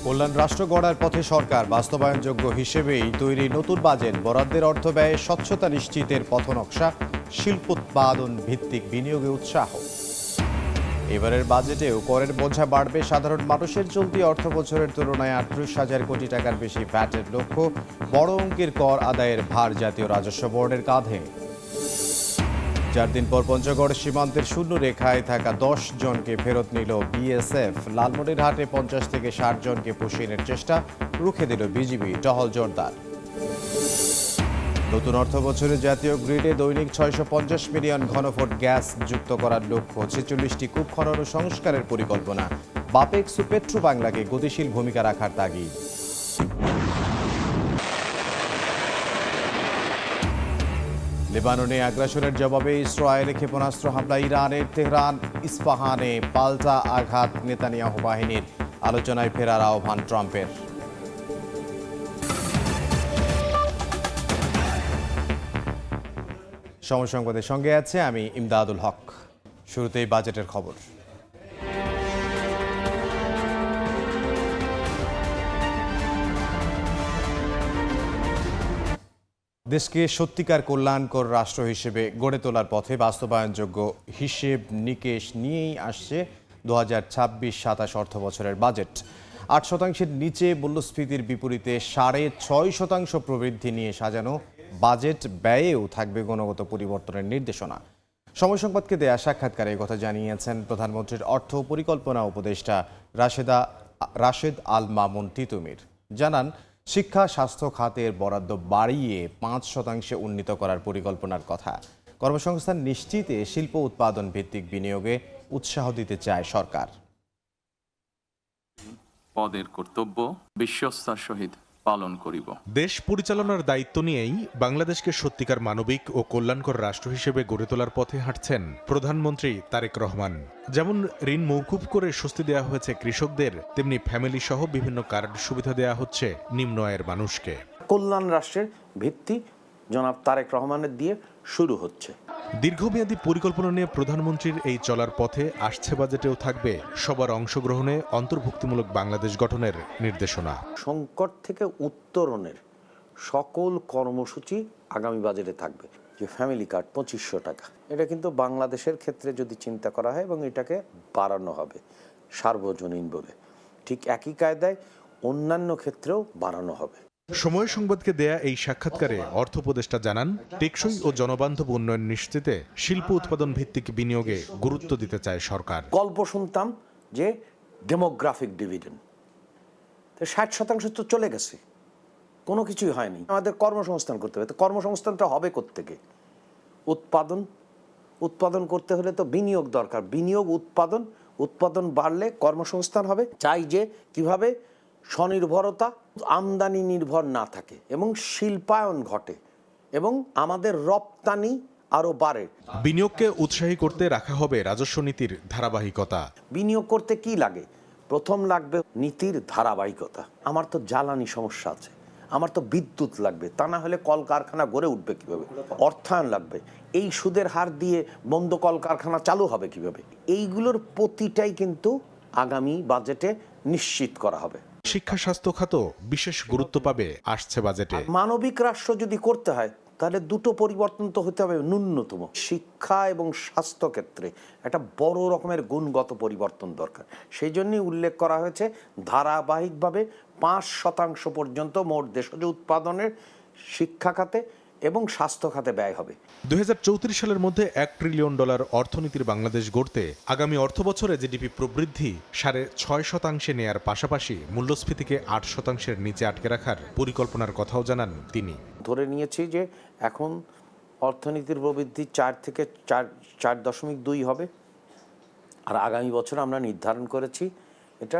কল্যাণ রাষ্ট্র গড়ার পথে সরকার বাস্তবায়নযোগ্য হিসেবেই তৈরি নতুন বাজেট বরাদ্দের অর্থ ব্যয়ে স্বচ্ছতা নিশ্চিতের পথনকশা, শিল্পোৎপাদন ভিত্তিক বিনিয়োগে উৎসাহ। এবারের বাজেটেও করের বোঝা বাড়বে সাধারণ মানুষের। চলতি অর্থ বছরের তুলনায় 38,000 কোটি টাকার বেশি ভ্যাটের লক্ষ্য। বড় অঙ্কের কর আদায়ের ভার জাতীয় রাজস্ব বোর্ডের কাঁধে। 4 দিন পর পঞ্চগড় সীমান্তের শূন্য রেখায় থাকা 10 জনকে ফেরত নিল বিএসএফ। লালমনিরহাটে 50 থেকে 60 জনকে পুষিয়ে চেষ্টা, রুখে দিল বিজিবি। টহল জোরদার। নতুন অর্থ বছরে জাতীয় গ্রিডে দৈনিক 650 মিলিয়ন ঘনফুট গ্যাস যুক্ত করার লক্ষ্য। 46টি কূপ খনন ও সংস্কারের পরিকল্পনা। বাপেক্স ও পেট্রো বাংলাকে গতিশীল ভূমিকা রাখার তাগিদ। লেবাননে আগ্রাসনের জবাবে ইসরায়েলে ক্ষেপণাস্ত্র হামলা। ইরানের তেহরান ইস্পাহানে পাল্টা আঘাত। নেতানিয়াহু বাহিনীর আলোচনায় ফেরার আহ্বান ট্রাম্পের। সময় সংবাদের সঙ্গে আছে আমি ইমদাদুল হক। শুরুতেই বাজেটের খবর। দেশকে সত্যিকার কল্যাণকর রাষ্ট্র হিসেবে গড়ে তোলার পথে বাস্তবায়নযোগ্য হিসেব নিকেশ নিয়েই আসছে 2026-27 অর্থ বছরের বাজেট। 8% নিচে মূল্যস্ফীতির বিপরীতে 6.5% প্রবৃদ্ধি নিয়ে সাজানো বাজেট ব্যয়েও থাকবে গুণগত পরিবর্তনের নির্দেশনা। সময় সংবাদকে দেয়া সাক্ষাৎকারে কথা জানিয়েছেন প্রধানমন্ত্রীর অর্থ পরিকল্পনা উপদেষ্টা রাশেদ আল মামুন তিতুমির। জানান, শিক্ষা স্বাস্থ্য খাতের বরাদ্দ বাড়িয়ে 5% উন্নীত করার পরিকল্পনার কথা। কর্মসংস্থান নিশ্চিতে শিল্প উৎপাদন ভিত্তিক বিনিয়োগে উৎসাহ দিতে চায় সরকার। পদের কর্তব্য বিশ্বস্তার সহিত পালন করিব। দেশ পরিচালনার দায়িত্ব নিয়েই বাংলাদেশকে সত্যিকার মানবিক ও কল্যাণকর রাষ্ট্র হিসেবে গড়ে তোলার পথে হাঁটছেন প্রধানমন্ত্রী তারেক রহমান। যেমন ঋণ মওকুফ করে স্বস্তি দেওয়া হয়েছে কৃষকদের, তেমনি ফ্যামিলি সহ বিভিন্ন কার্ড সুবিধা দেওয়া হচ্ছে নিম্ন আয়ের মানুষকে। কল্যাণ রাষ্ট্রের ভিত্তি জনাব তারেক রহমানের দিয়ে শুরু হচ্ছে। দীর্ঘমেয়াদী পরিকল্পনা নিয়ে প্রধানমন্ত্রীর এই চলার পথে আসছে বাজেটেও থাকবে সবার অংশগ্রহণে অন্তর্ভুক্তিমূলক বাংলাদেশ গঠনের নির্দেশনা। সংকট থেকে উত্তরণের সকল কর্মসূচি আগামী বাজেটে থাকবে। যে ফ্যামিলি কার্ড 2500 টাকা, এটা কিন্তু বাংলাদেশের ক্ষেত্রে যদি চিন্তা করা হয় এবং এটাকে বাড়ানো হবে সার্বজনীনভাবে, ঠিক একই কায়দায় অন্যান্য ক্ষেত্রেও বাড়ানো হবে। সময় সংবাদকে দেয়া এই সাক্ষাৎকারে অর্থ উপদেষ্টা জানান, টেকসই ও জনবান্ধব উন্নয়ন নিশ্চিতে শিল্প উৎপাদন ভিত্তিক বিনিয়োগে গুরুত্ব দিতে চায় সরকার। গল্প শুনতাম যে ডেমোগ্রাফিক ডিভিডেন্ড, 60% তো চলে গেছে, কোনো কিছুই হয়নি। আমাদের কর্মসংস্থান করতে হবে। তো কর্মসংস্থানটা হবে কোত্থেকে? উৎপাদন করতে হলে তো বিনিয়োগ দরকার। বিনিয়োগ উৎপাদন বাড়লে কর্মসংস্থান হবে। চাই যে কিভাবে স্বনির্ভরতা আমদানি নির্ভর না থাকে এবং শিল্পায়ন ঘটে এবং আমাদের রপ্তানি আরো বাড়ে। বিনিয়োগকে উৎসাহী করতে রাখা হবে রাজস্ব নীতির ধারাবাহিকতা। বিনিয়োগ করতে কি লাগে? প্রথম লাগবে নীতির ধারাবাহিকতা। আমার তো জ্বালানি সমস্যা আছে, আমার তো বিদ্যুৎ লাগবে, তা না হলে কলকারখানা গড়ে উঠবে কিভাবে? অর্থায়ন লাগবে। এই সুদের হার দিয়ে বন্ধ কলকারখানা চালু হবে কিভাবে? এইগুলোর প্রতিটাই কিন্তু আগামী বাজেটে নিশ্চিত করা হবে। শিক্ষা স্বাস্থ্য খাত বিশেষ গুরুত্ব পাবে আসছে বাজেটে। মানবিক রাষ্ট্র যদি করতে হয় তাহলে দুটো পরিবর্তন তো হতে হবে ন্যূনতম। শিক্ষা এবং স্বাস্থ্য ক্ষেত্রে একটা বড় রকমের গুণগত পরিবর্তন দরকার। সেই জন্যই উল্লেখ করা হয়েছে ধারাবাহিকভাবে 5% পর্যন্ত মোট দেশজ উৎপাদনের শিক্ষা খাতে এবং স্বাস্থ্য খাতে ব্যয় হবে। 2034 সালের মধ্যে $1 ট্রিলিয়ন অর্থনীতির বাংলাদেশ গড়তে আগামী অর্থ বছরে জিডিপি প্রবৃদ্ধি 6.5% নেয়ার পাশাপাশি মূল্যস্ফীতিকে 8%-এর নিচে আটকে রাখার পরিকল্পনার কথাও জানান তিনি। ধরে নিয়েছি যে এখন অর্থনীতির প্রবৃদ্ধি 4 থেকে 4.2 হবে, আর আগামী বছর আমরা নির্ধারণ করেছি এটা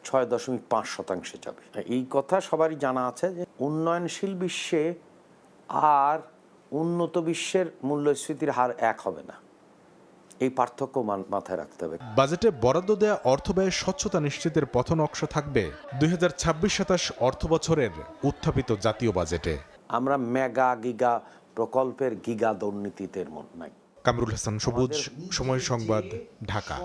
6.5% যাবে। এই কথা সবারই জানা আছে যে উন্নয়নশীল বিশ্বে আর উন্নত বিশ্বের মূল্যস্ফীতির হার এক হবে না। এই পার্থক্য মাথায় রাখতে হবে। বাজেটে বরাদ্দ দেয়া অর্থ ব্যয়ের স্বচ্ছতা নিশ্চিতের পথনকশা থাকবে 2026-27 অর্থ বছরের উত্থাপিত জাতীয় বাজেটে। আমরা মেগা গিগা প্রকল্পের গিগা দুর্নীতিতে নাই। কামরুল হাসান সবুজ, সময় সংবাদ, ঢাকা।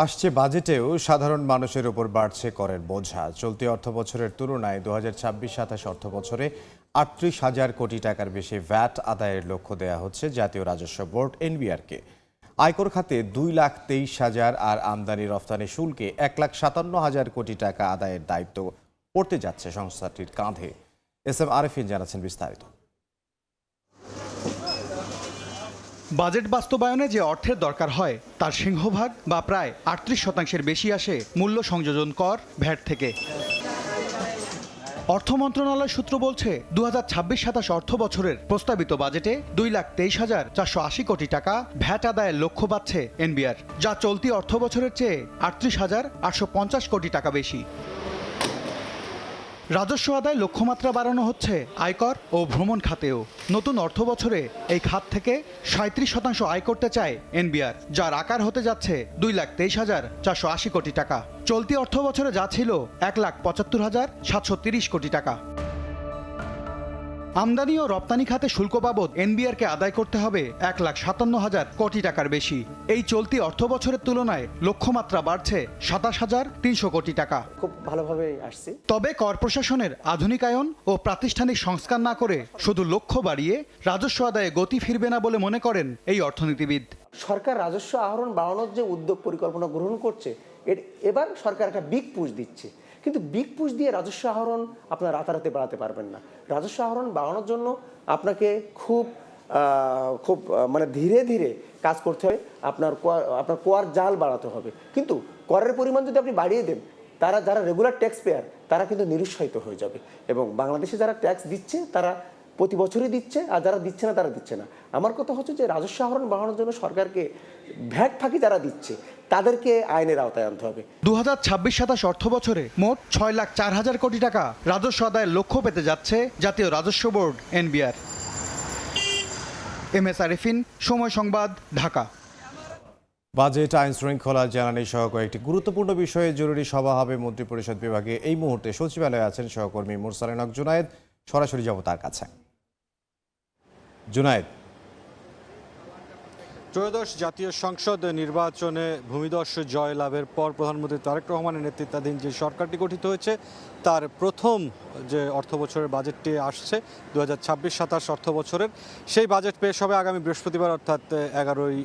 আসছে বাজেটেও সাধারণ মানুষের উপর বাড়ছে করের বোঝা। চলতি অর্থবছরের তুলনায় 2026-27 অর্থবছরে 38,000 কোটি টাকার বেশি ভ্যাট আদায়ের লক্ষ্য দেওয়া হচ্ছে জাতীয় রাজস্ব বোর্ড এনবিআরকে। আয়কর খাতে 2,23,000 আর আমদানি রফতানি শুল্কে 1,57,000 কোটি টাকা আদায়ের দায়িত্ব পড়তে যাচ্ছে সংস্থাটির কাঁধে। এস এম আরেফিন জানাচ্ছেন বিস্তারিত। বাজেট বাস্তবায়নে যে অর্থের দরকার হয় তার সিংহভাগ বা প্রায় 38% বেশি আসে মূল্য সংযোজন কর ভ্যাট থেকে। অর্থ মন্ত্রণালয় সূত্র বলছে 2026-27 অর্থ বছরের প্রস্তাবিত বাজেটে 2,23,480 কোটি টাকা ভ্যাট আদায়ের লক্ষ্য পাচ্ছে এনবিআর, যা চলতি অর্থ বছরের চেয়ে 38,850 কোটি টাকা বেশি। রাজস্ব আদায় লক্ষ্যমাত্রা বাড়ানো হচ্ছে আয়কর ও ভ্রমণ খাতেও। নতুন অর্থ বছরে এই খাত থেকে 37% আয় করতে চায় এনবিআর, যার আকার হতে যাচ্ছে 2,23,480 কোটি টাকা। চলতি অর্থ বছরে যা ছিল 1,75,730 কোটি টাকা। আমদানি ও রপ্তানি খাতে শুল্ক বাবদ এনবিআরকে আদায় করতে হবে 1,57,000 কোটি টাকার বেশি। এই চলতি অর্থ বছরের তুলনায় লক্ষ্যমাত্রা বাড়ছে 27,300 কোটি টাকা। খুব ভালোভাবে আসছে। তবে কর প্রশাসনের আধুনিকায়ন ও প্রাতিষ্ঠানিক সংস্কার না করে শুধু লক্ষ্য বাড়িয়ে রাজস্ব আদায়ে গতি ফিরবে না বলে মনে করেন এই অর্থনীতিবিদ। সরকার রাজস্ব আহরণ বাড়ানোর যে উদ্যোগ পরিকল্পনা গ্রহণ করছে, এবার সরকার একটা বিগ পুশ দিচ্ছে, কিন্তু বিগ পুশ দিয়ে রাজস্ব আহরণ আপনার রাতারাতি বাড়াতে পারবেন না। রাজস্ব আহরণ বাড়ানোর জন্য আপনাকে খুব মানে ধীরে ধীরে কাজ করতে হবে। আপনার কর জাল বাড়াতে হবে, কিন্তু করের পরিমাণ যদি আপনি বাড়িয়ে দেন, যারা রেগুলার ট্যাক্স পেয়ার তারা কিন্তু নিরুৎসাহিত হয়ে যাবে। এবং বাংলাদেশে যারা ট্যাক্স দিচ্ছে তারা প্রতি বছরই দিচ্ছে, আর যারা দিচ্ছে না তারা দিচ্ছে না। আমার কথা হচ্ছে যে রাজস্ব আহরণ বাড়ানোর জন্য সরকারকে ভ্যাট ফাঁকি যারা দিচ্ছে তাদেরকে আইনের আওতায় আনতে হবে। 2026-27 অর্থ বছরে মোট 6,04,000 কোটি টাকা রাজস্ব আদায়ের লক্ষ্য পেতে যাচ্ছে জাতীয় রাজস্ব বোর্ড এনবিআর। MS আরেফিন, সময় সংবাদ, ঢাকা। বাজেট, আইন শৃঙ্খলা, জ্বালানি সহ কয়েকটি গুরুত্বপূর্ণ বিষয়ে জরুরি সভা হবে মন্ত্রিপরিষদ বিভাগে। এই মুহূর্তে সচিবালয়ে আছেন সহকর্মী মুরসালিন হক জুনায়েদ। সরাসরি যাব তার কাছে। জুনায়েদ, ত্রয়োদশ জাতীয় সংসদ নির্বাচনে ভূমিধস জয়লাভের পর প্রধানমন্ত্রী তারেক রহমানের নেতৃত্বাধীন যে সরকারটি গঠিত হয়েছে তার প্রথম যে অর্থবছরের বাজেটটি আসছে 2026-27 অর্থ বছরের, সেই বাজেট পেশ হবে আগামী বৃহস্পতিবার অর্থাৎ 11ই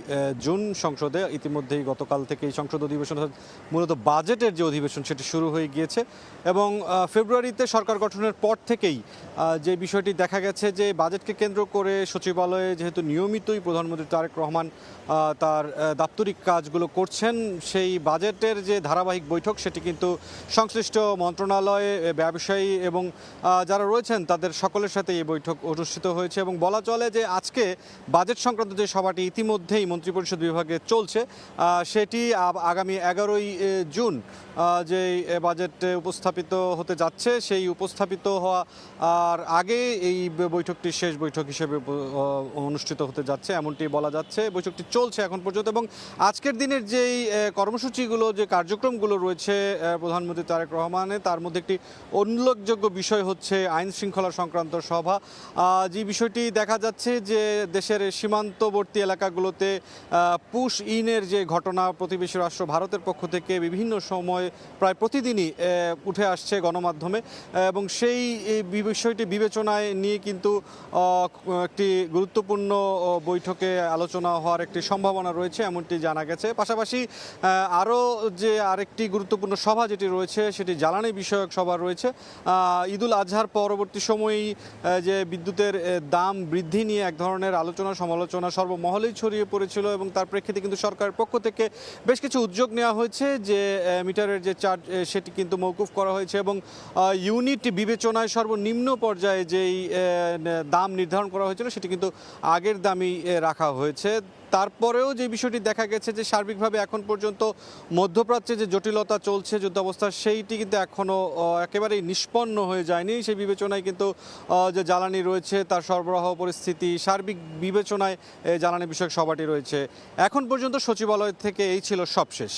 জুন সংসদে। ইতিমধ্যেই গতকাল থেকে এই সংসদ অধিবেশন, মূলত বাজেটের যে অধিবেশন সেটি শুরু হয়ে গিয়েছে এবং ফেব্রুয়ারিতে সরকার গঠনের পর থেকেই যে বিষয়টি দেখা গেছে যে বাজেটকে কেন্দ্র করে সচিবালয়ে যেহেতু নিয়মিতই প্রধানমন্ত্রী তারেক রহমান তার দাপ্তরিক কাজগুলো করছেন, সেই বাজেটের যে ধারাবাহিক বৈঠক সেটি কিন্তু সংশ্লিষ্ট মন্ত্রণালয়ে ব্যবসায়ী এবং যারা রয়েছেন তাদের সকলের সাথে এই বৈঠক অনুষ্ঠিত হয়েছে। এবং বলা চলে যে আজকে বাজেট সংক্রান্ত যে সভাটি ইতিমধ্যেই মন্ত্রিপরিষদ বিভাগে চলছে, সেটি আগামী 11ই জুন যে বাজেট উপস্থাপিত হতে যাচ্ছে, সেই উপস্থাপিত হওয়া আর আগে এই বৈঠকটি শেষ বৈঠক হিসেবে অনুষ্ঠিত হতে যাচ্ছে এমনটি বলা যাচ্ছে। বৈঠকটি চলছে এখন পর্যন্ত এবং আজকের দিনের যেই কর্মসূচিগুলো, যে কার্যক্রমগুলো রয়েছে প্রধানমন্ত্রী তারেক রহমানের, তার মধ্যে একটি উল্লেখযোগ্য বিষয় হচ্ছে আইন শৃঙ্খলা সংক্রান্ত সভা। যে বিষয়টি দেখা যাচ্ছে যে দেশের সীমান্তবর্তী এলাকাগুলোতে পুশ ইনের যে ঘটনা প্রতিবেশী রাষ্ট্র ভারতের পক্ষ থেকে বিভিন্ন সময় প্রায় প্রতিদিনই উঠে আসছে গণমাধ্যমে, এবং সেই বিষয়টি বিবেচনায় নিয়ে কিন্তু একটি গুরুত্বপূর্ণ বৈঠকে আলোচনা হওয়ার একটি সম্ভাবনা রয়েছে এমনটি জানা গেছে। পাশাপাশি আরও যে আরেকটি গুরুত্বপূর্ণ সভা যেটি রয়েছে সেটি জ্বালানি বিষয়ক সভা রয়েছে। ঈদুল আজহার পরবর্তী সময়েই যে বিদ্যুতের দাম বৃদ্ধি নিয়ে এক ধরনের আলোচনা সমালোচনা সর্বমহলেই ছড়িয়ে পড়েছিল এবং তার প্রেক্ষিতে কিন্তু সরকারের পক্ষ থেকে বেশ কিছু উদ্যোগ নেওয়া হয়েছে যে মিটারের যে চার্জ সেটি কিন্তু মওকুফ করা হয়েছে এবং ইউনিট বিবেচনায় সর্বনিম্ন পর্যায়ে যেই দাম নির্ধারণ করা হয়েছিল সেটি কিন্তু আগের দামই রাখা হয়েছে। তারপরেও যে বিষয়টি দেখা গেছে যে সার্বিকভাবে এখন পর্যন্ত মধ্যপ্রাচ্যে যে জটিলতা চলছে যুদ্ধাবস্থা, সেইটি কিন্তু এখনও একেবারেই নিষ্পন্ন হয়ে যায়নি। সেই বিবেচনায় কিন্তু যে জ্বালানি রয়েছে তার সরবরাহ পরিস্থিতি, সার্বিক বিবেচনায় জ্বালানি বিষয়ক সভাটি রয়েছে। এখন পর্যন্ত সচিবালয় থেকে এই ছিল সবশেষ।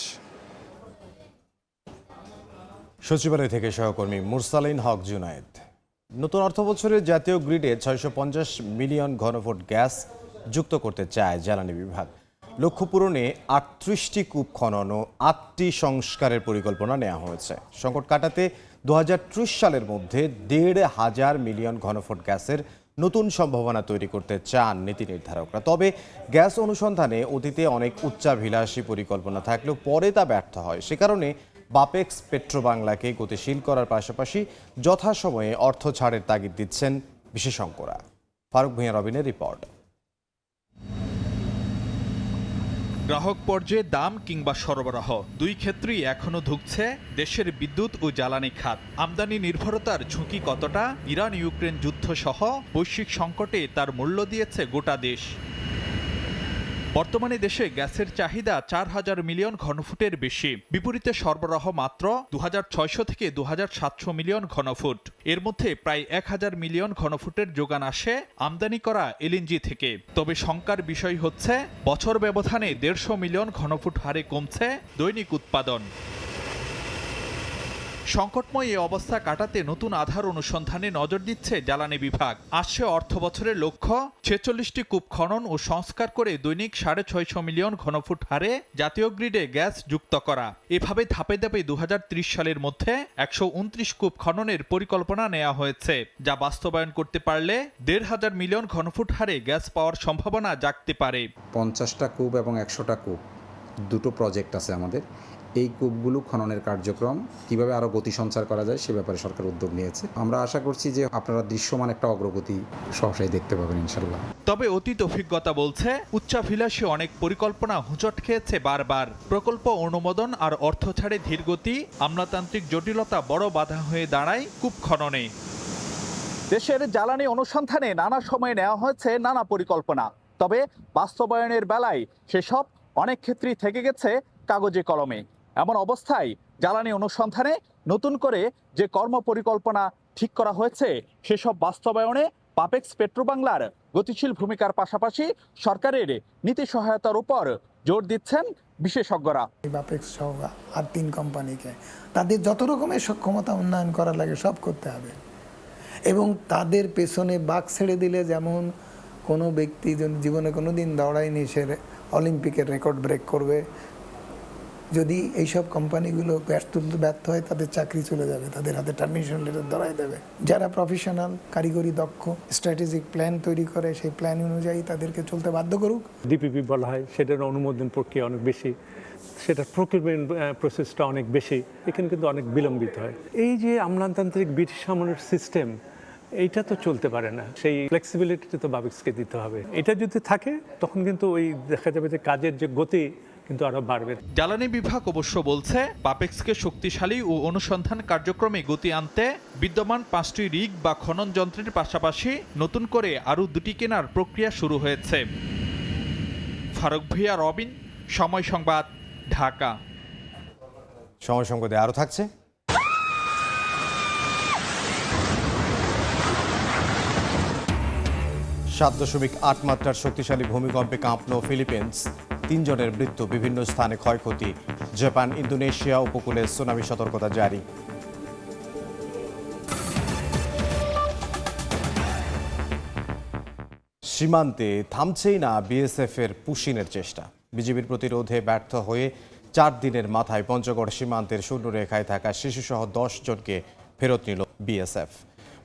সচিবালয় থেকে সহকর্মী মুরসালিন হক জুনায়েদ। নতুন অর্থবছরে জাতীয় গ্রিডে 650 মিলিয়ন ঘনফুট গ্যাস যুক্ত করতে চায় জ্বালানি বিভাগ। লক্ষ্য পূরণে 38টি কূপ খনন ও 8টি সংস্কারের পরিকল্পনা নেওয়া হয়েছে। সংকট কাটাতে 2030 সালের মধ্যে 1.5 মিলিয়ন ঘনফুট গ্যাসের নতুন সম্ভাবনা তৈরি করতে চান নীতি নির্ধারকরা। তবে গ্যাস অনুসন্ধানে অতীতে অনেক উচ্চাভিলাষী পরিকল্পনা থাকলেও পরে তা ব্যর্থ হয়। সে কারণে বাপেক্স পেট্রোবাংলাকে গতিশীল করার পাশাপাশি যথাসময়ে অর্থ ছাড়ের তাগিদ দিচ্ছেন বিশেষজ্ঞরা। ফারুক ভূঁইয়া রবিনের রিপোর্ট। গ্রাহক পর্যায়ে দাম কিংবা সরবরাহ দুই ক্ষেত্রেই এখনো ধুঁকছে দেশের বিদ্যুৎ ও জ্বালানি খাত। আমদানি নির্ভরতার ঝুঁকি কতটা, ইরান ইউক্রেন যুদ্ধ সহ বৈশ্বিক সংকটে তার মূল্য দিয়েছে গোটা দেশ। বর্তমানে দেশে গ্যাসের চাহিদা 4,000 মিলিয়ন ঘনফুটের বেশি, বিপরীতে সরবরাহ মাত্র 2,600 থেকে 2,700 মিলিয়ন ঘনফুট। এর মধ্যে প্রায় 1,000 মিলিয়ন ঘনফুটের যোগান আসে আমদানি করা এলএনজি থেকে। তবে শঙ্কার বিষয় হচ্ছে বছর ব্যবধানে 150 মিলিয়ন ঘনফুট হারে কমছে দৈনিক উৎপাদন। সংকটময় এই অবস্থা কাটাতে নতুন আধার অনুসন্ধানে নজর দিচ্ছে জ্বালানি বিভাগ। আসছে অর্থ বছরের লক্ষ্য 46টি কূপ খনন ও সংস্কার করে দৈনিক 650 মিলিয়ন ঘনফুট হারে জাতীয় গ্রিডে গ্যাস যুক্ত করা। এভাবে ধাপে ধাপে 2030 সালের মধ্যে 129 কূপ খননের পরিকল্পনা নেওয়া হয়েছে, যা বাস্তবায়ন করতে পারলে 1,500 মিলিয়ন ঘনফুট হারে গ্যাস পাওয়ার সম্ভাবনা জাগতে পারে। 50টা কূপ এবং 100টা কূপ, দুটো প্রজেক্ট আছে আমাদের। এই কূপগুলো খননের কার্যক্রম কিভাবে আরও গতি সঞ্চার করা যায় সে ব্যাপারে সরকার উদ্যোগ নিয়েছে। আমরা আশা করছি যে আপনারা দৃশ্যমান একটা অগ্রগতি সহসাই দেখতে পাবেন ইনশাল্লাহ। তবে অতীত অভিজ্ঞতা বলছে উচ্চাভিলাষী অনেক পরিকল্পনা হুঁচট খেয়েছে বারবার। প্রকল্প অনুমোদন আর অর্থ ছাড়ে ধীরগতি, আমলাতান্ত্রিক জটিলতা বড় বাধা হয়ে দাঁড়ায় কূপ খননে। দেশের জ্বালানি অনুসন্ধানে নানা সময়ে নেওয়া হয়েছে নানা পরিকল্পনা, তবে বাস্তবায়নের বেলায় সেসব অনেক ক্ষেত্রেই থেকে গেছে কাগজে কলমে। এমন অবস্থায় জ্বালানি অনুসন্ধানে নতুন করে যে কর্ম পরিকল্পনা ঠিক করা হয়েছে সেসব বাস্তবায়নে বাপেক্স পেট্রোবাংলার গতিশীল ভূমিকার পাশাপাশি সরকারের নীতি সহায়তার উপর জোর দিচ্ছেন বিশেষজ্ঞরা। বাপেক্স সহ আর 3 কোম্পানিকে তাদের যত রকমের সক্ষমতা উন্নয়ন করা লাগে সব করতে হবে, এবং তাদের পেছনে বাঁক ছেড়ে দিলে যেমন কোনো ব্যক্তি জীবনে কোনো দিন দৌড়ায়নি সে অলিম্পিকের রেকর্ড ব্রেক করবে। যদি এইসব কোম্পানিগুলো ব্যর্থ হয় তাদের চাকরি চলে যাবে, তাদের হাতে টার্মিনেশন লেটার ধরাই দেবে। যারা প্রফেশনাল, কারিগরি দক্ষ, স্ট্র্যাটেজিক প্ল্যান তৈরি করে সেই প্ল্যান অনুযায়ী তাদেরকে চলতে বাধ্য করুক। ডিপিপি বলা হয়, সেটার অনুমোদন প্রক্রিয়া অনেক বেশি, সেটার প্রকিউরমেন্ট প্রসেসটা অনেক বেশি, এখানে কিন্তু অনেক বিলম্বিত হয়। এই যে আমলাতান্ত্রিক ব্রিটিশ আমলের সিস্টেম, এইটা তো চলতে পারে না। সেই ফ্লেক্সিবিলিটি তো বাপেক্সকে দিতে হবে। এটা যদি থাকে তখন কিন্তু ওই দেখা যাবে যে কাজের যে গতি কিন্তু আরো বাড়বে। জ্বালানি বিভাগ অবশ্য বলছে বাপেক্সকে শক্তিশালী ও অনুসন্ধান কার্যক্রমে গতি আনতে বিদ্যমান 5টি রিগ বা খনন যন্ত্রের পাশাপাশি নতুন করে আরও 2টি কেনার প্রক্রিয়া শুরু হয়েছে। ফারুক ভূঁইয়া রবিন, সময় সংবাদ, ঢাকা। সময় সংবাদে আরও থাকছে। 7.8 মাত্রার শক্তিশালী ভূমিকম্পে কাঁপল ফিলিপিন্স। 3 জনের মৃত্যু, বিভিন্ন স্থানে ক্ষয়ক্ষতি। জাপান, ইন্দোনেশিয়া উপকূলে সুনামি সতর্কতা জারি। সীমান্তে থামছেই না বিএসএফ এর পুশিনের চেষ্টা। বিজিবির প্রতিরোধে ব্যর্থ হয়ে 4 দিনের মাথায় পঞ্চগড় সীমান্তের শূন্যরেখায় থাকা শিশুসহ 10 জনকে ফেরত নিল বিএসএফ।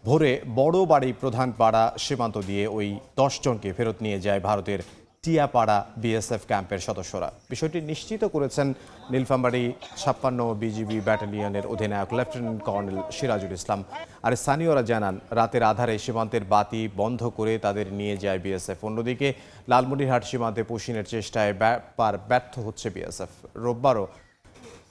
ভোরে বড় বাড়ি প্রধান পাড়া সীমান্ত দিয়ে ওই 10 জনকে ফেরত নিয়ে যায় ভারতের টিয়াপাড়া বিএসএফ ক্যাম্পের সদস্যরা। বিষয়টি নিশ্চিত করেছেন নীলফামারী 56 বিজিবি ব্যাটালিয়নের অধিনায়ক লেফটেন্যান্ট কর্নেল সিরাজুল ইসলাম। আর স্থানীয়রা জানান, রাতের আধারে সীমান্তের বাতি বন্ধ করে তাদের নিয়ে যায় বিএসএফ। অন্যদিকে লালমনিরহাট সীমান্তে পুশিনের চেষ্টায় ব্যর্থ হচ্ছে বিএসএফ। রোববারও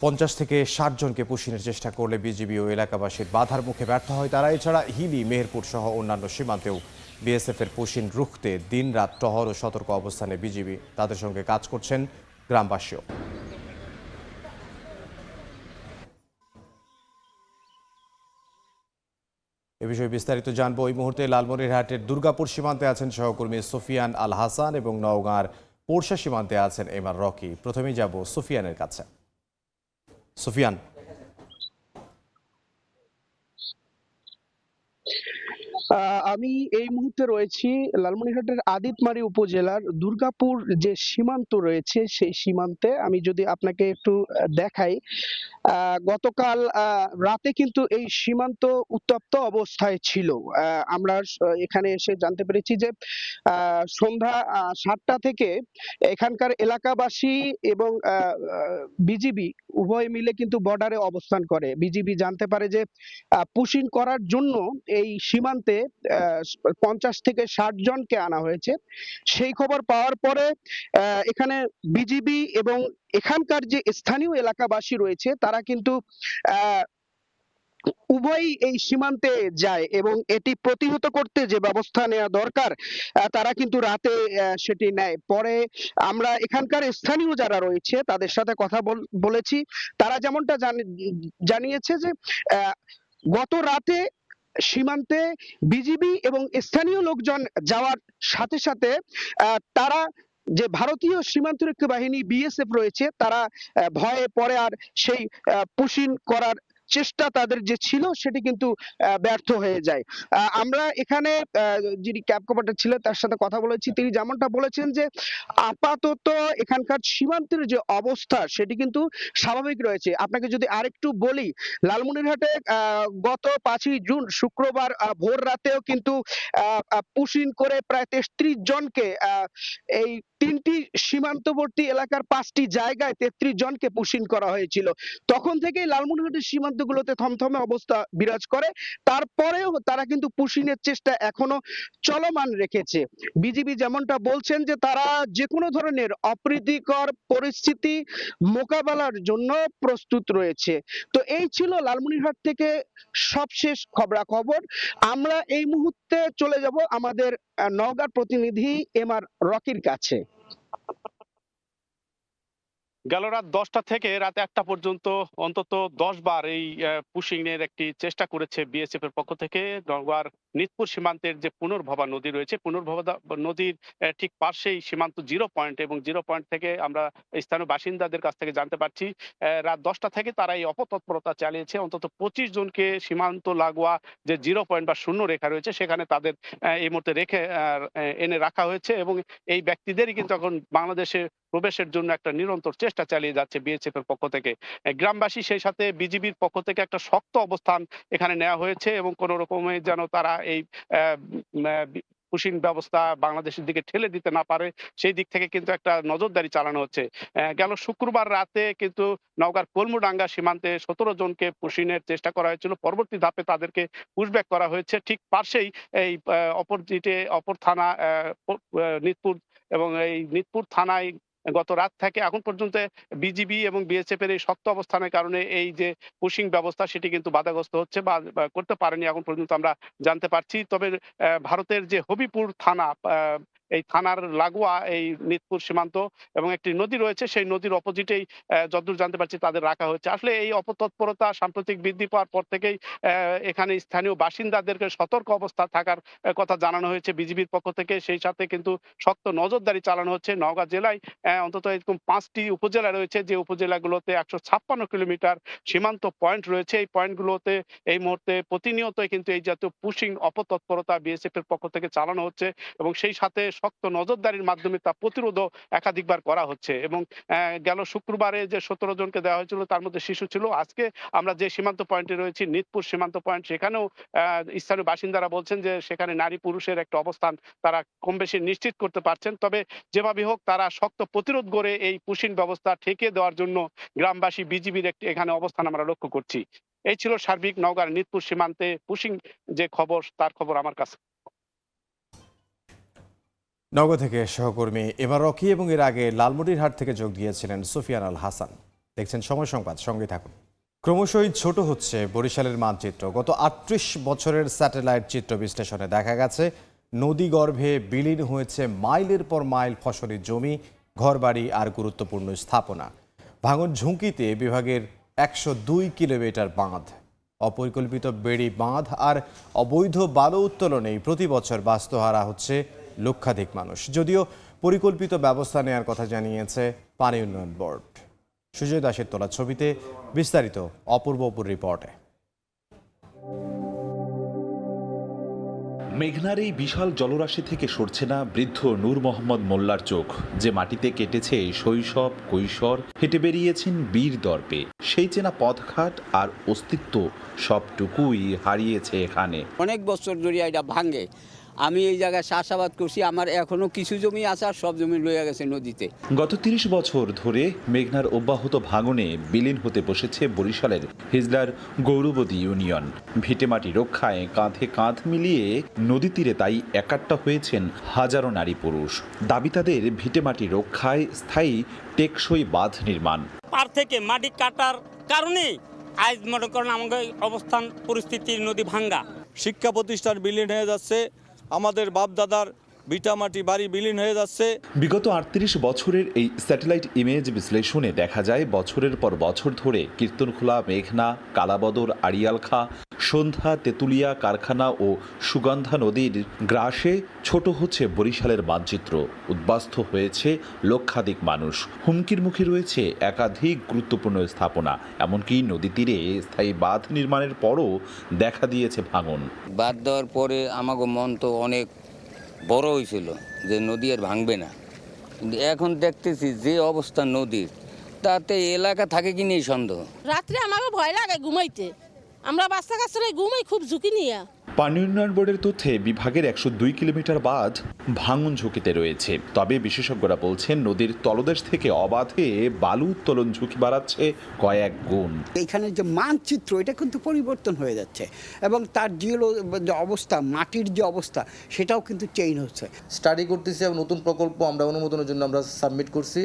50 থেকে 60 জনকে পুশিনের চেষ্টা করলে বিজিবি ও এলাকাবাসীর বাধার মুখে ব্যর্থ হয় তারা। এছাড়া হিলি, মেহেরপুর সহ অন্যান্য সীমান্তেও বিএসএফ এর পুশিন রুখতে দিনরাত টহল ও সতর্ক অবস্থানে বিজিবি। তাদের সঙ্গে কাজ করছেন গ্রামবাসীও। এ বিষয়ে বিস্তারিত জানবো। এই মুহূর্তে লালমনিরহাটের দুর্গাপুর সীমান্তে আছেন সহকর্মী সুফিয়ান আল হাসান এবং নওগাঁর পোরশা সীমান্তে আছেন এমআর রকি। প্রথমেই যাব সুফিয়ানের কাছে। সুফিয়ান, আমি এই মুহূর্তে রয়েছি লালমনিরহাটের আদিতমারি উপজেলার দুর্গাপুর যে সীমান্ত রয়েছে সেই সীমান্তে। আমি যদি আপনাকে একটু দেখাই, গতকাল রাতে কিন্তু এই সীমান্ত উত্তপ্ত অবস্থায় ছিল। আমরা এখানে এসে জানতে পেরেছি যে সন্ধ্যা 7টা থেকে এখানকার এলাকাবাসী এবং বিজিবি উভয় মিলে কিন্তু বর্ডারে অবস্থান করে। বিজিবি জানতে পারে যে পুশিং করার জন্য এই সীমান্তে 50 থেকে 60 জনকে আনা হয়েছে। সেই খবর পাওয়ার পরে এখানে বিজিবি এবং এখানকার যে স্থানীয় এলাকাবাসী রয়েছে তারা কিন্তু উভয়ই এই সীমান্তে যায় এবং এটি প্রতিহত করতে যে ব্যবস্থা নেওয়া দরকার তারা কিন্তু রাতে সেটি নেয়। পরে আমরা এখানকার স্থানীয় যারা রয়েছে তাদের সাথে কথা বলেছি। তারা যেমনটা জানিয়েছে যে গত রাতে সীমান্তে বিজিবি এবং স্থানীয় লোকজন যাওয়ার সাথে সাথে তারা যে ভারতীয় সীমান্তরক্ষী বাহিনী বিএসএফ রয়েছে তারা ভয়ে পড়ে আর সেই পুশিং করার চেষ্টা তাদের যে ছিল সেটি কিন্তু ব্যর্থ হয়ে যায়। আমরা এখানে যিনি ক্যাব কমান্ডার ছিলেন তার সাথে কথা বলেছি। তিনি যেমনটা বলেছেন যে আপাতত এখানকার সীমান্তের যে অবস্থা সেটি কিন্তু স্বাভাবিক রয়েছে। আপনাকে যদি আরেকটু বলি, লালমনিরহাটে গত 5ই জুন শুক্রবার ভোর রাতেও কিন্তু পুশিং করে প্রায় 33 জনকে এই 3টি সীমান্তবর্তী এলাকার 5টি জায়গায় 33 জনকে পুশিং করা হয়েছিল। তখন থেকেই লালমনিরহাটের সীমান্তগুলোতে থমথমে অবস্থা বিরাজ করে। তারপরেও তারা কিন্তু পুশিং এর চেষ্টা এখনো চলমান রেখেছে। বিজিবি যেমনটা বলছেন যে তারা যে কোনো ধরনের অপ্রীতিকর পরিস্থিতি মোকাবেলার জন্য প্রস্তুত রয়েছে। তো এই ছিল লালমনিরহাট থেকে সবশেষ খবরাখবর। আমরা এই মুহূর্তে চলে যাব আমাদের নওগাঁর প্রতিনিধি এমআর রকির কাছে। গেল রাত 10টা থেকে রাত 1টা পর্যন্ত অন্তত 10 বার এই পুশিং এর একটি চেষ্টা করেছে বিএসএফ এর পক্ষ থেকে। নওগাঁর নিতপুর সীমান্তের যে পুনর্ভবা নদী রয়েছে, পুনর্ভবা নদীর ঠিক পাশেই সীমান্ত 0 পয়েন্ট এবং 0 পয়েন্ট থেকে আমরা স্থানীয় বাসিন্দাদের কাছ থেকে জানতে পারছি রাত 10টা থেকে তারা এই অপতৎপরতা চালিয়েছে। অন্তত 25 জনকে সীমান্ত লাগোয়া যে 0 পয়েন্ট বা শূন্য রেখা রয়েছে সেখানে তাদের এই মুহূর্তে এনে রাখা হয়েছে এবং এই ব্যক্তিদেরই কিন্তু এখন বাংলাদেশে প্রবেশের জন্য একটা নিরন্তর চেষ্টা চালিয়ে যাচ্ছে বিএসএফ এর পক্ষ থেকে। গ্রামবাসী সেই সাথে বিজিবির পক্ষ থেকে একটা শক্ত অবস্থান এখানে নেওয়া হয়েছে এবং কোন রকমে যেন তারা এই পুশিং ব্যবস্থা বাংলাদেশের দিকে ঠেলে দিতে না পারে সেই দিক থেকে কিন্তু একটা নজরদারি চালানো হচ্ছে। গেল শুক্রবার রাতে কিন্তু নওগাঁর কলমুডাঙ্গা সীমান্তে 17 জনকে পুশিংয়ের চেষ্টা করা হয়েছিল। পরবর্তী ধাপে তাদেরকে পুশব্যাক করা হয়েছে। ঠিক পাশেই এই অপর থানা নিতপুর এবং এই নিতপুর থানায় গত রাত থেকে এখন পর্যন্ত বিজিবি এবং বিএসএফ এর এই শক্ত অবস্থানের কারণে এই যে পুশিং ব্যবস্থা সেটি কিন্তু বাধাগ্রস্ত হচ্ছে বা করতে পারেনি এখন পর্যন্ত আমরা জানতে পারছি। তবে ভারতের যে হবিপুর থানা, এই থানার লাগোয়া এই নিতপুর সীমান্ত এবং একটি নদী রয়েছে, সেই নদীর অপোজিটেই যতদূর জানতে পারছি তাদের রাখা হয়েছে। আসলে এই অপতৎপরতা সাম্প্রতিক বৃদ্ধি পাওয়ার পর থেকেই এখানে স্থানীয় বাসিন্দাদেরকে সতর্ক অবস্থা থাকার কথা জানানো হয়েছে বিজিবির পক্ষ থেকে। সেই সাথে কিন্তু শক্ত নজরদারি চালানো হচ্ছে। নওগাঁ জেলায় অন্তত এরকম 5টি উপজেলা রয়েছে, যে উপজেলাগুলোতে 156 কিলোমিটার সীমান্ত পয়েন্ট রয়েছে। এই পয়েন্টগুলোতে এই মুহূর্তে প্রতিনিয়তই কিন্তু এই জাতীয় পুশিং অপতৎপরতা বিএসএফ এর পক্ষ থেকে চালানো হচ্ছে এবং সেই সাথে শক্ত নজরদারির মাধ্যমে তা প্রতিরোধও একাধিকবার করা হচ্ছে। এবং গেল শুক্রবারে যে 17 জনকে দেওয়া হয়েছিল তার মধ্যে শিশু ছিল। আজকে আমরা যে সীমান্ত পয়েন্টে রয়েছি নিতপুর সীমান্ত পয়েন্ট, সেখানেও স্থানীয় বাসিন্দারা বলছেন যে সেখানে নারী পুরুষের একটা অবস্থান তারা কম বেশি নিশ্চিত করতে পারছেন। তবে যেভাবে হোক তারা শক্ত প্রতিরোধ করে এই পুশিং ব্যবস্থা ঠেকিয়ে দেওয়ার জন্য গ্রামবাসী বিজিবির একটি এখানে অবস্থান আমরা লক্ষ্য করছি। এই ছিল সার্বিক নওগাঁর নিতপুর সীমান্তে পুশিং যে খবর, তার খবর আমার কাছে। নওগাঁ থেকে সহকর্মী এবার রকি এবং এর আগে লালমনিরহাট থেকে যোগ দিয়েছিলেন সুফিয়ান আল হাসান। দেখছেন সময় সংবাদ, সঙ্গে থাকুন। ক্রমশই ছোট হচ্ছে বরিশালের মানচিত্র। গত 38 বছরের স্যাটেলাইট চিত্র বিশ্লেষণে দেখা গেছে নদী গর্ভে বিলীন হয়েছে মাইলের পর মাইল ফসলি জমি, ঘরবাড়ি আর গুরুত্বপূর্ণ স্থাপনা। ভাঙন ঝুঁকিতে বিভাগের 102 কিলোমিটার বাঁধ, অপরিকল্পিত বেড়ি বাঁধ আর অবৈধ বালু উত্তোলনেই প্রতি বছর বাস্তুহারা হচ্ছে লক্ষাধিক মানুষ। যদিও পরিকল্পিত ব্যবস্থা নেওয়ার কথা জানিয়েছে পানি উন্নয়ন বোর্ড। সুজয় দাসের তোলা ছবিতে বিস্তারিত অপূর্বপুর রিপোর্টে। মেঘনার এই বিশাল জলরাশি থেকে সরছে না বৃদ্ধ নূর মোহাম্মদ মোল্লার চোখ, যে মাটিতে কেটেছে শৈশব কৈশোর, হেঁটে বেরিয়েছেন বীর দর্পে। সেই চেনা পথঘাট আর অস্তিত্ব সবটুকুই হারিয়েছে এখানে। অনেক বছর ধরে এটা ভাঙে। আমি এই জায়গায় চাষাবাদ করছি, আমার এখনো কিছু জমি আছে, আর সব জমি লইয়া গেছে নদীতে। গত ৩০ বছর ধরে মেঘনার অব্যাহত ভাঙনে বিলীন হতে বসেছে বরিশালের হিজলার গৌরবতী ইউনিয়ন। ভিটেমাটি রক্ষায় কাঁধে কাঁধ মিলিয়ে নদী তীরে তাই একাট্টা হয়েছেন হাজারো নারী পুরুষ। দাবি তাদের ভিটেমাটি রক্ষায় স্থায়ী টেকসই বাঁধ নির্মাণ। পার থেকে মাটি কাটার কারণে আজ মনে করেন আমাদের অবস্থান পরিস্থিতির নদী ভাঙ্গা। শিক্ষা প্রতিষ্ঠান বিলীন হয়ে যাচ্ছে, আমাদের বাপদাদার ভিটামাটি বাড়ি বিলীন হয়ে যাচ্ছে। বিগত ৩৮ বছরের এই স্যাটেলাইট ইমেজ বিশ্লেষণে দেখা যায় বছরের পর বছর ধরে কীর্তনখোলা, মেঘনা, কালাবদর, আড়িয়ালখা, সন্ধ্যা, তেঁতুলিয়া, কারখানা ও সুগন্ধা নদীর গ্রাসে ছোট হচ্ছে বরিশালের মানচিত্র। উদ্বাস্তু হয়েছে লক্ষাধিক মানুষ। হুমকির মুখে রয়েছে একাধিক গুরুত্বপূর্ণ স্থাপনা। এমনকি নদী তীরে স্থায়ী বাঁধ নির্মাণের পরও দেখা দিয়েছে ভাঙন। বাদ দেওয়ার পরে আমাকে মন তো অনেক বড় হয়েছিল যে নদী আর ভাঙবে না, কিন্তু এখন দেখতেছি যে অবস্থা নদীর, তাতে এলাকা থাকে কি নেই সন্দেহ। রাত্রে আমাকে ভয় লাগে ঘুমাইতে, আমরা বাচ্চা কাচ্চারা ঘুমাই খুব ঝুঁকি নিয়ে। পানি উন্নয়ন বোর্ডের তথ্যে বিভাগের ১০২ কিলোমিটার বাঁধ ভাঙন ঝুঁকিতে রয়েছে। তবে বিশেষজ্ঞরা বলছেন নদীর তলদেশ থেকে অবাধে বালু উত্তোলন ঝুঁকি বাড়াচ্ছে কয়েক গুণ। এইখানে যে মানচিত্র এটা কিন্তু পরিবর্তন হয়ে যাচ্ছে এবং তার যে অবস্থা, মাটির যে অবস্থা, সেটাও কিন্তু চেঞ্জ হচ্ছে। স্টাডি করতেছি এবং নতুন প্রকল্প আমরা অনুমোদনের জন্য আমরা সাবমিট করছি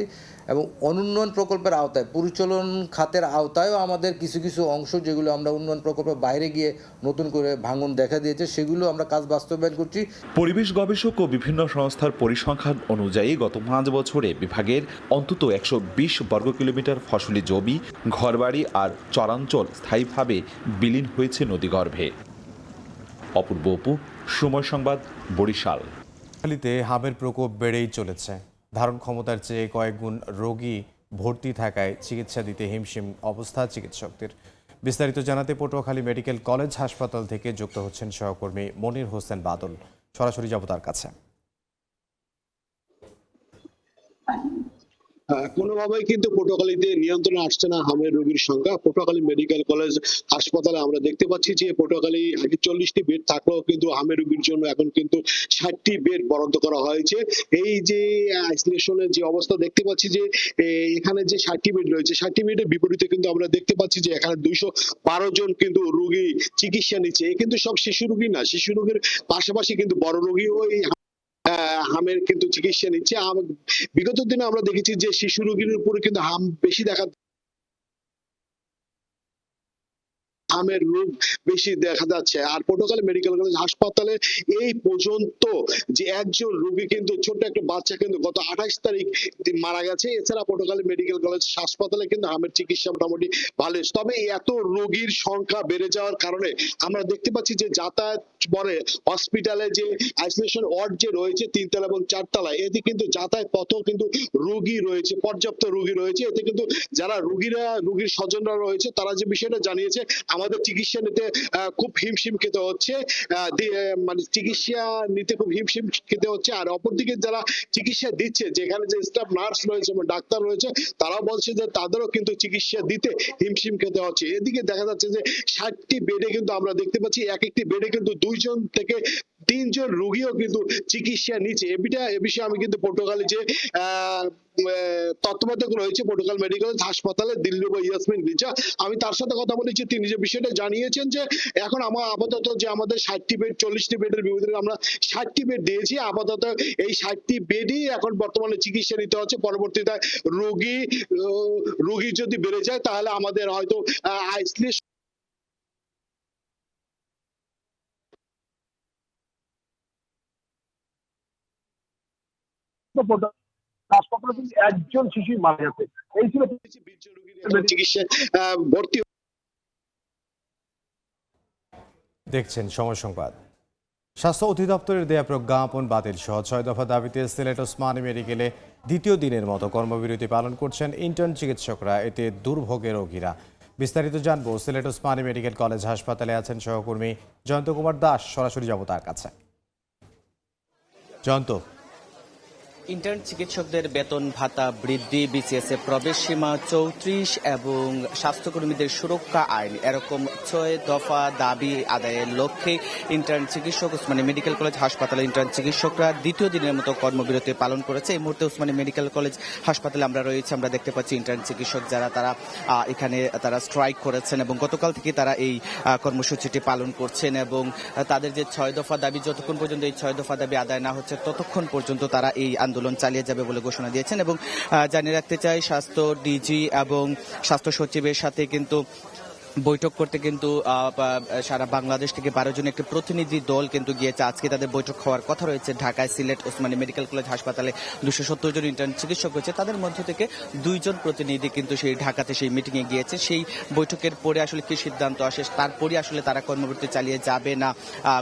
এবং অনুন্নয়ন প্রকল্পের আওতায়, পরিচালন খাতের আওতায়ও আমাদের কিছু কিছু অংশ যেগুলো আমরা উন্নয়ন প্রকল্পের বাইরে গিয়ে নতুন করে ভাঙন দেখা দিয়েছে, সেগুলো আমরা কাজ বাস্তবায়ন করছি। পরিবেশ গবেষক ও বিভিন্ন সংস্থার পরিসংখ্যান অনুযায়ী গত ৫ বছরে বিভাগের অন্তত ১২০ বর্গ কিলোমিটার ফসলি জমি, ঘরবাড়ি আর চরাঞ্চল স্থায়ীভাবে বিলীন হয়েছে নদীগর্ভে। অপূর্ব অপু, সময় সংবাদ, বরিশাল। নোয়াখালীতে হামের প্রকোপ বেড়েই চলেছে। ধারণ ক্ষমতার চেয়ে কয়েক গুণ রোগী ভর্তি থাকায় চিকিৎসা দিতে হিমশিম অবস্থা চিকিৎসকদের। বিস্তারিত জানাতে পটুয়াখালী মেডিকেল কলেজ হাসপাতাল থেকে যুক্ত হচ্ছেন সহকর্মী মনির হোসেন বাদল। সরাসরি যাব তার কাছে। কোনোভাবেই কিন্তু পটুয়াখালীতে নিয়ন্ত্রণে আসছে না হামের রোগীর সংখ্যা। পটুয়াখালী মেডিকেল কলেজ হাসপাতালে আমরা দেখতে পাচ্ছি যে পটুয়াখালী আগে 40টি বেড থাকলেও কিন্তু হামের রোগীর জন্য এখন কিন্তু 60টি বেড বরাদ্দ করা হয়েছে। এই যে আইসোলেশনের যে অবস্থা দেখতে পাচ্ছি যে এখানে যে 60টি বেড রয়েছে, 60টি বেডের বিপরীতে কিন্তু আমরা দেখতে পাচ্ছি যে এখানে 212 জন কিন্তু রোগী চিকিৎসা নিচ্ছে। এই কিন্তু সব শিশু রোগী না, শিশু রোগীর পাশাপাশি কিন্তু বড় রোগীও এই হামের কিন্তু চিকিৎসা নিচ্ছে। বিগত দিনে আমরা দেখেছি যে শিশু রোগীর উপরে কিন্তু হাম বেশি দেখা হামের রোগ বেশি দেখা যাচ্ছে। আর পটুয়াখালী মেডিকেল কলেজ হাসপাতালে এই পর্যন্ত যে একজন রোগী কিন্তু ছোট্ট একটা বাচ্চা কিন্তু গত 28 তারিখ মারা গেছে। এছাড়া পটুয়াখালী মেডিকেল কলেজ হাসপাতালে কিন্তু হামের চিকিৎসা মোটামুটি ভালো। তবে এত রোগীর সংখ্যা বেড়ে যাওয়ার কারণে আমরা দেখতে পাচ্ছি যে যাতায়াত পরে হসপিটালে যে আইসোলেশন ওয়ার্ড যে রয়েছে 3 তলা এবং 4 তলায়, এতে কিন্তু যাতায়াত পথেও কিন্তু রোগী রয়েছে, পর্যাপ্ত রোগী রয়েছে। এতে কিন্তু যারা রোগীর স্বজনরা রয়েছে তারা যে বিষয়টা জানিয়েছে, আমাদের চিকিৎসা নিতে খুব হিমশিম খেতে হচ্ছে, মানে চিকিৎসা নিতে খুব হিমশিম খেতে হচ্ছে। আর অপরদিকে যারা চিকিৎসা দিচ্ছে, যেখানে যে স্টাফ নার্স রয়েছে এবং ডাক্তার রয়েছে, তারাও বলছে যে তাদেরও কিন্তু চিকিৎসা দিতে হিমশিম খেতে হচ্ছে। এদিকে দেখা যাচ্ছে যে 60টি বেডে কিন্তু আমরা দেখতে পাচ্ছি এক একটি বেডে কিন্তু 2 জন থেকে 3 জন রোগীও কিন্তু চিকিৎসা নিচ্ছে। এ বিষয়ে আমি কিন্তু পটুয়াখালী যে তত্ত্বাবধায়ক রয়েছে পটুয়াখালী মেডিকেল হাসপাতালে দিল্লুবা ইয়াসমিন রিচা, আমি তার সাথে কথা বলেছি। তিনি যে বিষয়টা জানিয়েছেন যে এখন আমার আপাতত যে আমাদের 60টি বেড 40টি বেডের বিপরীতে আমরা 60টি বেড দিয়েছি। আপাতত এই 60টি বেডই এখন বর্তমানে চিকিৎসা নিতে হচ্ছে। পরবর্তীতে রোগী যদি বেড়ে যায় তাহলে আমাদের হয়তো আইসোলেশন হাসপাতালে কিন্তু একজন শিশু মারা গেছে। এই ছিল চিকিৎসা ভর্তি। দেখছেন সময় সংবাদ। স্বাস্থ্য অধিদপ্তরের দেয়া প্রজ্ঞাপন বাতিল সহ 6 দফা দাবিতে সিলেট ওসমানী মেডিকেলে দ্বিতীয় দিনের মতো কর্মবিরতি পালন করছেন ইন্টার্ন চিকিৎসকরা। এতে দুর্ভোগে রোগীরা। বিস্তারিত জানবো। সিলেট ওসমানী মেডিকেল কলেজ হাসপাতালে আছেন সহকর্মী জয়ন্ত কুমার দাস। সরাসরি যাব তার কাছে। জয়ন্ত। ইন্টার্ন চিকিৎসকদের বেতন ভাতা বৃদ্ধি, বিসিএসএ প্রবেশ সীমা 34 এবং স্বাস্থ্যকর্মীদের সুরক্ষা আইন, এরকম 6 দফা দাবি আদায়ের লক্ষ্যে ইন্টার্ন চিকিৎসক ওসমানী মেডিকেল কলেজ হাসপাতালে ইন্টার্ন চিকিৎসকরা দ্বিতীয় দিনের মতো কর্মবিরতি পালন করেছে। এই মুহূর্তে ওসমানী মেডিকেল কলেজ হাসপাতালে আমরা রয়েছে, আমরা দেখতে পাচ্ছি ইন্টার্ন চিকিৎসক যারা তারা এখানে তারা স্ট্রাইক করেছেন এবং গতকাল থেকে তারা এই কর্মসূচিটি পালন করছেন এবং তাদের যে 6 দফা দাবি, যতক্ষণ পর্যন্ত এই 6 দফা দাবি আদায় না হচ্ছে ততক্ষণ পর্যন্ত তারা এই আন্দোলন চালিয়ে যাবে বলে ঘোষণা দিয়েছেন। এবং জানিয়ে রাখতে চাই, স্বাস্থ্য ডিজি এবং স্বাস্থ্য সচিবের সাথে কিন্তু বৈঠক করতে কিন্তু সারা বাংলাদেশ থেকে 12 জন একটি প্রতিনিধি দল কিন্তু গিয়েছে। আজকে তাদের বৈঠক হওয়ার কথা রয়েছে ঢাকায়, সিলেট ওসমানী মেডিকেল কলেজ হাসপাতালে 270 জন ইন্টার্ন চিকিৎসক রয়েছে, তাদের মধ্য থেকে 2 জন প্রতিনিধি কিন্তু সেই ঢাকাতে সেই মিটিংয়ে গিয়েছে। সেই বৈঠকের পরে আসলে কি সিদ্ধান্ত আসে, তারপরে আসলে তারা কর্মবিরতি চালিয়ে যাবে না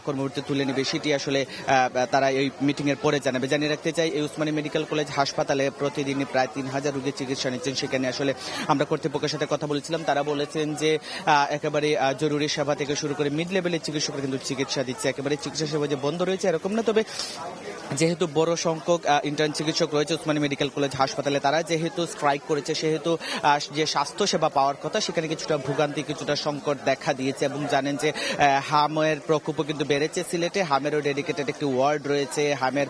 কর্মবিরতি তুলে নেবে, সেটি আসলে তারা এই মিটিংয়ের পরে জানাবে। জানিয়ে রাখতে চাই, এই ওসমানী মেডিকেল কলেজ হাসপাতালে প্রতিদিনই প্রায় 3000 রোগী চিকিৎসা নিচ্ছেন। সেখানে আসলে আমরা কর্তৃপক্ষের সাথে কথা বলেছিলাম, তারা বলেছেন যে একেবারে জরুরি সেবা থেকে শুরু করে মিড লেভেলের চিকিৎসকরা কিন্তু চিকিৎসা দিচ্ছে, একেবারে চিকিৎসা সেবা যে বন্ধ রয়েছে এরকম না। তবে যেহেতু বড় সংখ্যক ইন্টার্ন চিকিৎসক রয়েছে ওসমানী মেডিকেল কলেজ হাসপাতালে, তারা যেহেতু স্ট্রাইক করেছে সেহেতু যে স্বাস্থ্য সেবা পাওয়ার কথা সেখানে কিছুটা ভোগান্তি, কিছুটা সংকট দেখা দিয়েছে। এবং জানেন যে হামের প্রকোপও কিন্তু বেড়েছে সিলেটে, হামেরও ডেডিকেটেড একটি ওয়ার্ড রয়েছে, হামের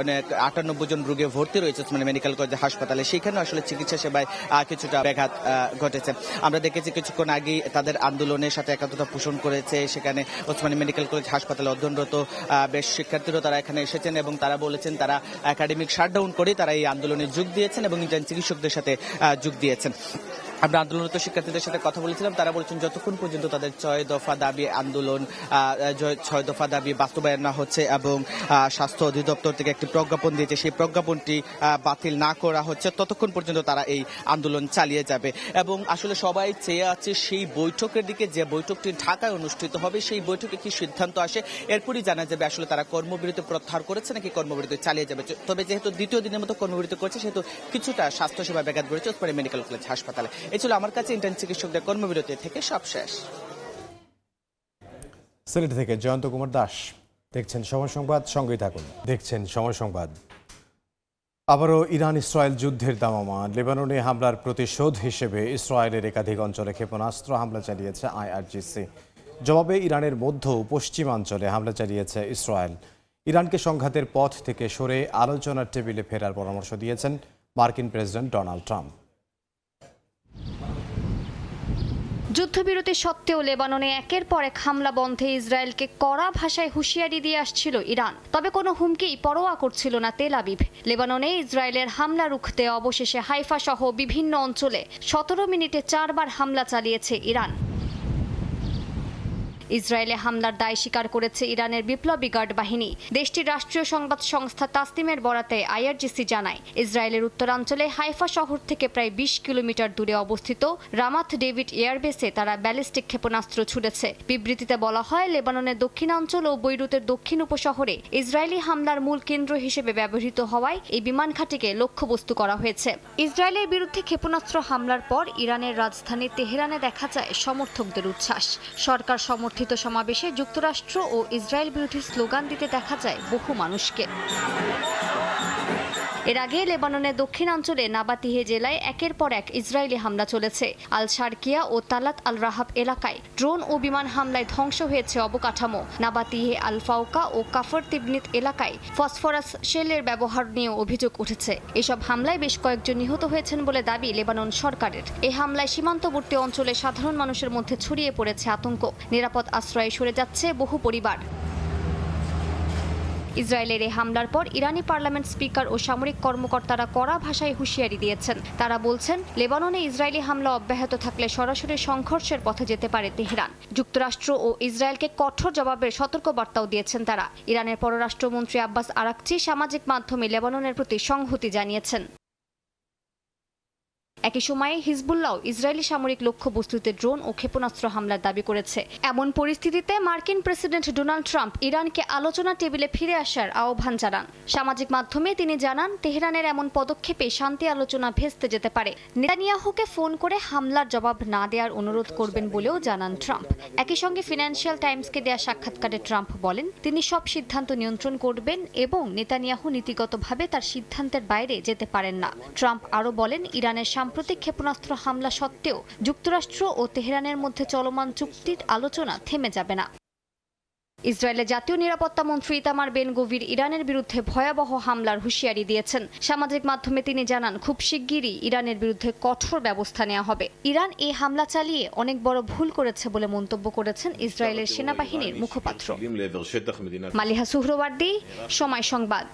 অনেক 98 জন রোগী ভর্তি রয়েছে ওসমানী মেডিকেল কলেজ হাসপাতালে, সেখানে আসলে চিকিৎসা সেবায় কিছুটা ব্যাঘাত ঘটেছে। আমরা দেখেছি কিছুক্ষণ আগেই তাদের আন্দোলনের সাথে একাত্মতা পোষণ করেছে সেখানে ওসমানী মেডিকেল কলেজ হাসপাতালে অধ্যয়নরত বেশ শিক্ষার্থীরা তারা এখানে এসেছেন এবং তারা বলেছেন তারা একাডেমিক শাটডাউন করে তারা এই আন্দোলনে যোগ দিয়েছেন এবং ইন্টার্ন চিকিৎসকদের সাথে যোগ দিয়েছেন। আমরা আন্দোলনরত শিক্ষার্থীদের সাথে কথা বলেছিলাম, তারা বলেছেন যতক্ষণ পর্যন্ত তাদের 6 দফা দাবি আন্দোলন 6 দফা দাবি বাস্তবায়ন না হচ্ছে এবং স্বাস্থ্য অধিদপ্তর থেকে একটি প্রজ্ঞাপন দিয়েছে, সেই প্রজ্ঞাপনটি বাতিল না করা হচ্ছে ততক্ষণ পর্যন্ত তারা এই আন্দোলন চালিয়ে যাবে। এবং আসলে সবাই চেয়ে আছে সেই বৈঠকের দিকে, যে বৈঠকটি ঢাকায় অনুষ্ঠিত হবে সেই বৈঠকে কি সিদ্ধান্ত আসে, এরপরই জানা যাবে আসলে তারা কর্মবিরতি প্রত্যাহার করেছে নাকি কর্মবিরতি চালিয়ে যাবে। তবে যেহেতু দ্বিতীয় দিনের মতো কর্মবিরতি করেছে সেহেতু কিছুটা স্বাস্থ্যসেবা ব্যাঘাত ঘটেছে ওসমানী মেডিকেল কলেজ হাসপাতালে। এই ছিল আমার কাছে ইন্টার্ন চিকিৎসকদের কর্মবিরতি থেকে সব শেষ। সিলেট থেকে জয়ন্ত কুমার দাস। দেখছেন সময় সংবাদ, সঙ্গেই থাকুন। দেখছেন সময় সংবাদ। আবারও ইরান ইসরায়েল যুদ্ধের দামামা। লেবাননে হামলার প্রতিশোধ হিসেবে ইসরায়েলের একাধিক অঞ্চলে ক্ষেপণাস্ত্র হামলা চালিয়েছে আইআরজিসি। জবাবে ইরানের মধ্য ও পশ্চিমাঞ্চলে হামলা চালিয়েছে ইসরায়েল। ইরানকে সংঘাতের পথ থেকে সরে আলোচনার টেবিলে ফেরার পরামর্শ দিয়েছেন মার্কিন প্রেসিডেন্ট ডোনাল্ড ট্রাম্প। যুদ্ধবিরতি সত্ত্বেও লেবাননে একের পর এক হামলা বন্ধে ইসরায়েলকে কড়া ভাষায় হুঁশিয়ারি দিয়ে আসছিল ইরান। তবে কোনো হুমকিই পরোয়া করছিল না তেল আবিব। লেবাননে ইসরায়েলের হামলা রুখতে অবশেষে হাইফা সহ বিভিন্ন অঞ্চলে 17 মিনিটে 4 বার হামলা চালিয়েছে ইরান। ইসরায়েলে হামলার দায় স্বীকার করেছে ইরানের বিপ্লবী গার্ড বাহিনী। দেশটির রাষ্ট্রীয় সংবাদ সংস্থা তাসনিমের বরাতে আইআরজিসি জানায়, ইসরায়েলের উত্তরাঞ্চলে হাইফা শহর থেকে প্রায় 20 কিলোমিটার দূরে অবস্থিত রামাথ ডেভিড এয়ারবেসে তারা ব্যালিস্টিক ক্ষেপণাস্ত্র ছুড়েছে। বিবৃতিতে বলা হয়, লেবাননের দক্ষিণাঞ্চল ও বৈরুতের দক্ষিণ উপশহরে ইসরায়েলি হামলার মূল কেন্দ্র হিসেবে ব্যবহৃত হওয়ায় এই বিমান ঘাঁটিকে লক্ষ্যবস্তু করা হয়েছে। ইসরায়েলের বিরুদ্ধে ক্ষেপণাস্ত্র হামলার পর ইরানের রাজধানী তেহরানে দেখা যায় সমর্থকদের উচ্ছ্বাস। সরকার সমর্থিত সমাবেশে যুক্তরাষ্ট্র ও ইসরায়েল বিরোধী স্লোগান দিতে দেখা যায় বহু মানুষকে। এর আগে লেবাননের দক্ষিণাঞ্চলে নাবাতিহে জেলায় একের পর এক ইসরায়েলি হামলা চলেছে। আল শারকিয়া ও তালাত আল রাহাব এলাকায় ড্রোন ও বিমান হামলায় ধ্বংস হয়েছে অবকাঠামো। নাবাতিহে আল ফাউকা ও কাফর তিবনিত এলাকায় ফসফরাস শেলের ব্যবহার নিয়ে অভিযোগ উঠেছে। এসব হামলায় বেশ কয়েকজন নিহত হয়েছেন বলে দাবি লেবানন সরকারের। এই হামলায় সীমান্তবর্তী অঞ্চলে সাধারণ মানুষের মধ্যে ছড়িয়ে পড়েছে আতঙ্ক। নিরাপদ আশ্রয়ে সরে যাচ্ছে বহু পরিবার। ইসরায়েলের এই হামলার পর ইরানি পার্লামেন্ট স্পিকার ও সামরিক কর্মকর্তারা কড়া ভাষায় হুঁশিয়ারি দিয়েছেন। তারা বলছেন, লেবাননে ইসরায়েলি হামলা অব্যাহত থাকলে সরাসরি সংঘর্ষের পথে যেতে পারে তেহরান। যুক্তরাষ্ট্র ও ইসরায়েলকে কঠোর জবাবের সতর্কবার্তাও দিয়েছেন তারা। ইরানের পররাষ্ট্রমন্ত্রী আব্বাস আরাকচি সামাজিক মাধ্যমে লেবাননের প্রতি সংহতি জানিয়েছেন। একই সময়ে হিজবুল্লাহ ইসরায়েলি সামরিক লক্ষ্যবস্তুতে ড্রোন ও ক্ষেপণাস্ত্র হামলার দাবি করেছে। এমন পরিস্থিতিতে মার্কিন প্রেসিডেন্ট ডোনাল্ড ট্রাম্প ইরানকে আলোচনা টেবিলে ফিরে আসার আহ্বান জানান। সামাজিক মাধ্যমে তিনি জানান, তেহরানের এমন পদক্ষেপে শান্তি আলোচনা ভেস্তে যেতে পারে। নেতানিয়াহুকে ফোন করে হামলার জবাব না দেওয়ার অনুরোধ করবেন বলেও জানান ট্রাম্প। একই সঙ্গে ফিনান্সিয়াল টাইমসকে দেয়া সাক্ষাৎকারে ট্রাম্প বলেন, তিনি সব সিদ্ধান্ত নিয়ন্ত্রণ করবেন এবং নেতানিয়াহু নীতিগতভাবে তার সিদ্ধান্তের বাইরে যেতে পারেন না। ট্রাম্প আরও বলেন, ইরানের সাম্প্রতিক ক্ষেপণাস্ত্র হামলা সত্ত্বেও যুক্তরাষ্ট্র ও তেহরানের মধ্যে চলমান চুক্তির আলোচনা থেমে যাবে না। ইসরায়েলের জাতীয় নিরাপত্তা মন্ত্রী ইতামার বেন গভির ইরানের বিরুদ্ধে ভয়াবহ হামলার হুঁশিয়ারি দিয়েছেন। সামাজিক মাধ্যমে তিনি জানান, খুব শিগগিরই ইরানের বিরুদ্ধে কঠোর ব্যবস্থা নেওয়া হবে। ইরান এই হামলা চালিয়ে অনেক বড় ভুল করেছে বলে মন্তব্য করেছেন ইসরায়েলের সেনাবাহিনীর মুখপাত্র। মালিহা সুহরওয়ার্দী, সময় সংবাদ।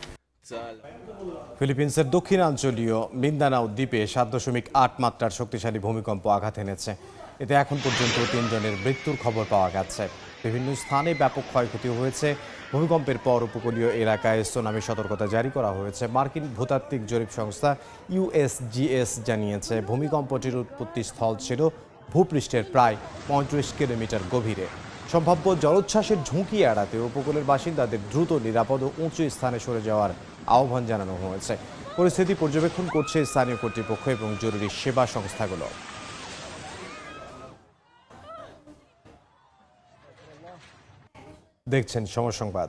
ফিলিপিন্সের দক্ষিণাঞ্চলীয় মিন্দানাও দ্বীপে 7.8 মাত্রার শক্তিশালী ভূমিকম্প আঘাত এনেছে। এতে এখন পর্যন্ত 3 জনের মৃত্যুর খবর পাওয়া গেছে। বিভিন্ন স্থানে ব্যাপক ক্ষয়ক্ষতি হয়েছে। ভূমিকম্পের পর উপকূলীয় এলাকায় সুনামি সতর্কতা জারি করা হয়েছে। মার্কিন ভূতাত্ত্বিক জরিপ সংস্থা USGS জানিয়েছে, ভূমিকম্পটির উৎপত্তি স্থল ছিল ভূপৃষ্ঠের প্রায় 35 কিলোমিটার গভীরে। সম্ভাব্য জলোচ্ছ্বাসের ঝুঁকি এড়াতে উপকূলের বাসিন্দাদের দ্রুত নিরাপদ ও উঁচু স্থানে সরে যাওয়ার আহ্বান জানানো হয়েছে। পরিস্থিতি পর্যবেক্ষণ করছে স্থানীয় কর্তৃপক্ষ এবং জরুরি সেবা সংস্থাগুলো। দেখছেন সময় সংবাদ।